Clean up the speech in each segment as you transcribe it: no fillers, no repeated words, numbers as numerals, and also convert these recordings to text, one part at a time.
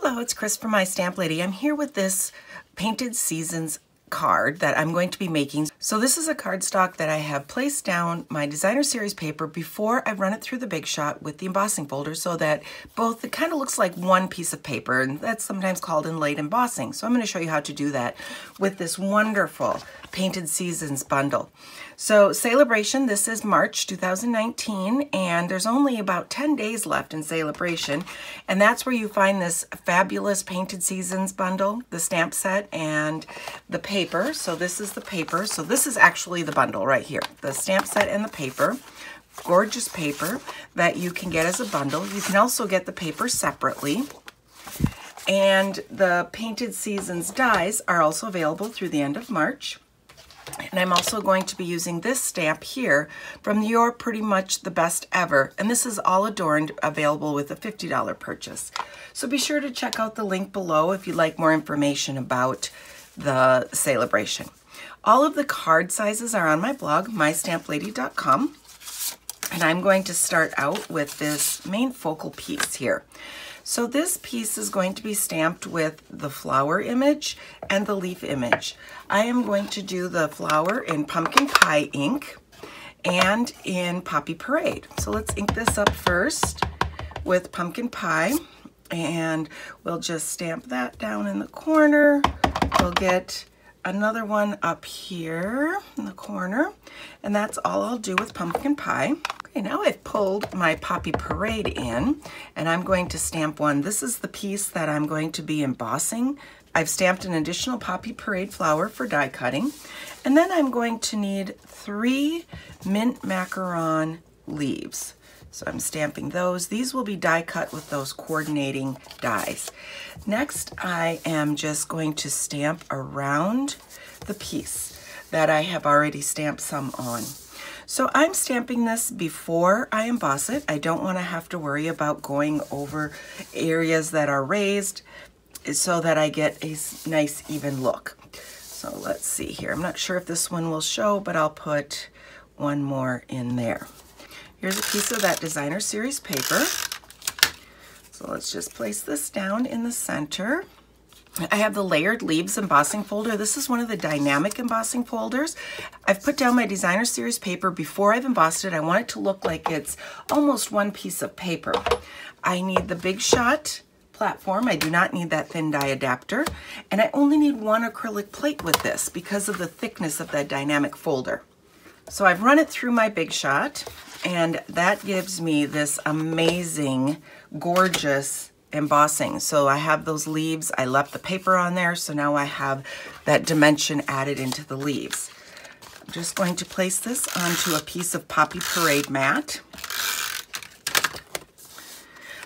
Hello, it's Chris from My Stamp Lady. I'm here with this Painted Seasons card that I'm going to be making. So this is a cardstock that I have placed down my designer series paper before I run it through the Big Shot with the embossing folder so that both, it kind of looks like one piece of paper, and that's sometimes called inlaid embossing. So I'm going to show you how to do that with this wonderful Painted Seasons bundle. So Sale-A-Bration, this is March 2019, and there's only about 10 days left in Sale-A-Bration, and that's where you find this fabulous Painted Seasons bundle, the stamp set, and the paper. So this is the paper. So this is actually the bundle right here, the stamp set and the paper. Gorgeous paper that you can get as a bundle. You can also get the paper separately. And the Painted Seasons dies are also available through the end of March. And I'm also going to be using this stamp here from Your Pretty Much the Best Ever. And this is all adorned, available with a $50 purchase. So be sure to check out the link below if you'd like more information about the Sale-A-Bration. All of the card sizes are on my blog, mystamplady.com. And I'm going to start out with this main focal piece here. So this piece is going to be stamped with the flower image and the leaf image. I am going to do the flower in Pumpkin Pie ink and in Poppy Parade. So let's ink this up first with Pumpkin Pie, and we'll just stamp that down in the corner. We'll get another one up here in the corner, and that's all I'll do with Pumpkin Pie. Okay, now I've pulled my Poppy Parade in, and I'm going to stamp one. This is the piece that I'm going to be embossing. I've stamped an additional Poppy Parade flower for die cutting, and then I'm going to need 3 mint macaron leaves. So I'm stamping those. These will be die cut with those coordinating dies. Next, I am just going to stamp around the piece that I have already stamped some on. So I'm stamping this before I emboss it. I don't want to have to worry about going over areas that are raised so that I get a nice even look. So let's see here. I'm not sure if this one will show, but I'll put one more in there. Here's a piece of that designer series paper. So let's just place this down in the center. I have the layered leaves embossing folder. This is one of the dynamic embossing folders. I've put down my designer series paper before I've embossed it. I want it to look like it's almost one piece of paper. I need the Big Shot platform. I do not need that thin die adapter. And I only need one acrylic plate with this because of the thickness of that dynamic folder. So I've run it through my Big Shot, and that gives me this amazing, gorgeous embossing. So I have those leaves. I left the paper on there, so now I have that dimension added into the leaves. I'm just going to place this onto a piece of Poppy Parade mat.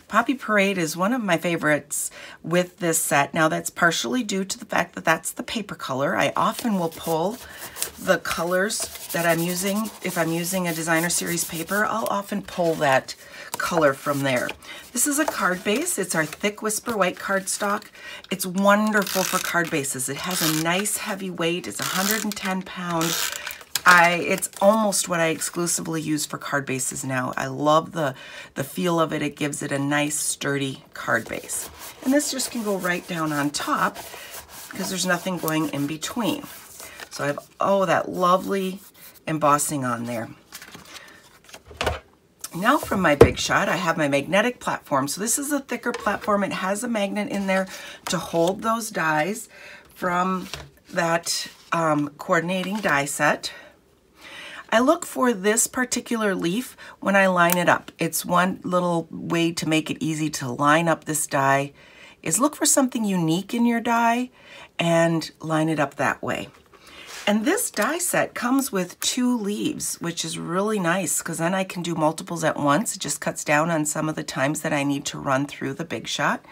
Poppy Parade is one of my favorites with this set. Now that's partially due to the fact that that's the paper color. I often will pull the colors that I'm using. If I'm using a designer series paper, I'll often pull that color from there. This is a card base. It's our thick Whisper White cardstock. It's wonderful for card bases. It has a nice heavy weight. It's 110 pounds. It's almost what I exclusively use for card bases now. I love the feel of it. It gives it a nice sturdy card base. And this just can go right down on top because there's nothing going in between. So I have, oh, that lovely embossing on there. Now from my Big Shot, I have my magnetic platform. So this is a thicker platform. It has a magnet in there to hold those dies from that coordinating die set. I look for this particular leaf when I line it up. It's one little way to make it easy to line up this die is look for something unique in your die and line it up that way. And this die set comes with 2 leaves, which is really nice because then I can do multiples at once. It just cuts down on some of the times that I need to run through the Big Shot.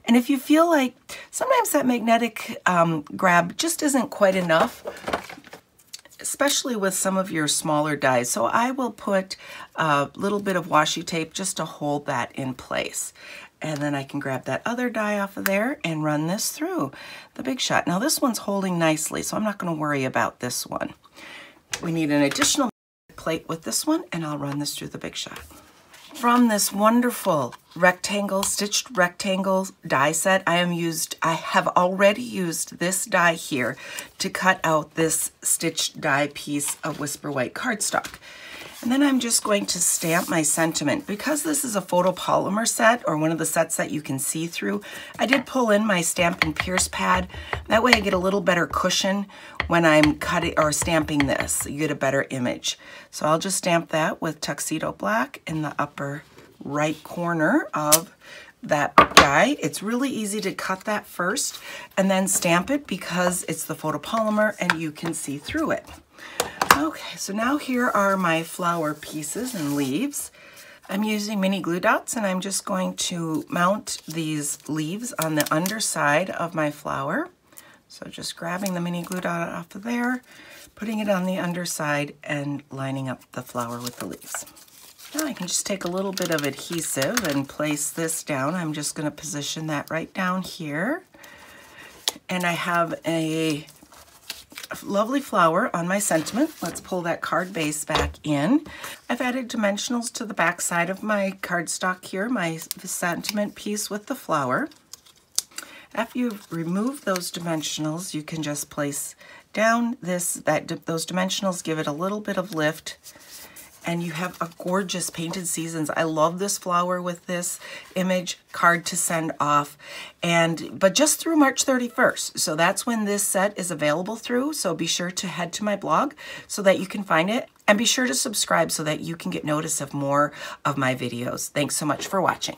And if you feel like sometimes that magnetic grab just isn't quite enough, especially with some of your smaller dies. So I will put a little bit of washi tape just to hold that in place. And then I can grab that other die off of there and run this through the Big Shot. Now this one's holding nicely, so I'm not going to worry about this one. We need an additional plate with this one, and I'll run this through the Big Shot. From this wonderful stitched rectangle die set, I have already used this die here to cut out this stitched die piece of Whisper White cardstock. And then I'm just going to stamp my sentiment. Because this is a photopolymer set, or one of the sets that you can see through, I did pull in my Stampin' Pierce pad. That way I get a little better cushion when I'm cutting or stamping this. You get a better image. So I'll just stamp that with Tuxedo Black in the upper right corner of that die. It's really easy to cut that first and then stamp it because it's the photopolymer and you can see through it. Okay, so now here are my flower pieces and leaves. I'm using mini glue dots and I'm just going to mount these leaves on the underside of my flower. So just grabbing the mini glue dot off of there, putting it on the underside and lining up the flower with the leaves. Now I can just take a little bit of adhesive and place this down. I'm just going to position that right down here. And I have a lovely flower on my sentiment. Let's pull that card base back in. I've added dimensionals to the back side of my cardstock here, my sentiment piece with the flower. After you've removed those dimensionals, you can just place down those dimensionals, give it a little bit of lift, and you have a gorgeous Painted Seasons. I love this flower with this image card to send off, but just through March 31st. So that's when this set is available through. So be sure to head to my blog so that you can find it, and be sure to subscribe so that you can get notice of more of my videos. Thanks so much for watching.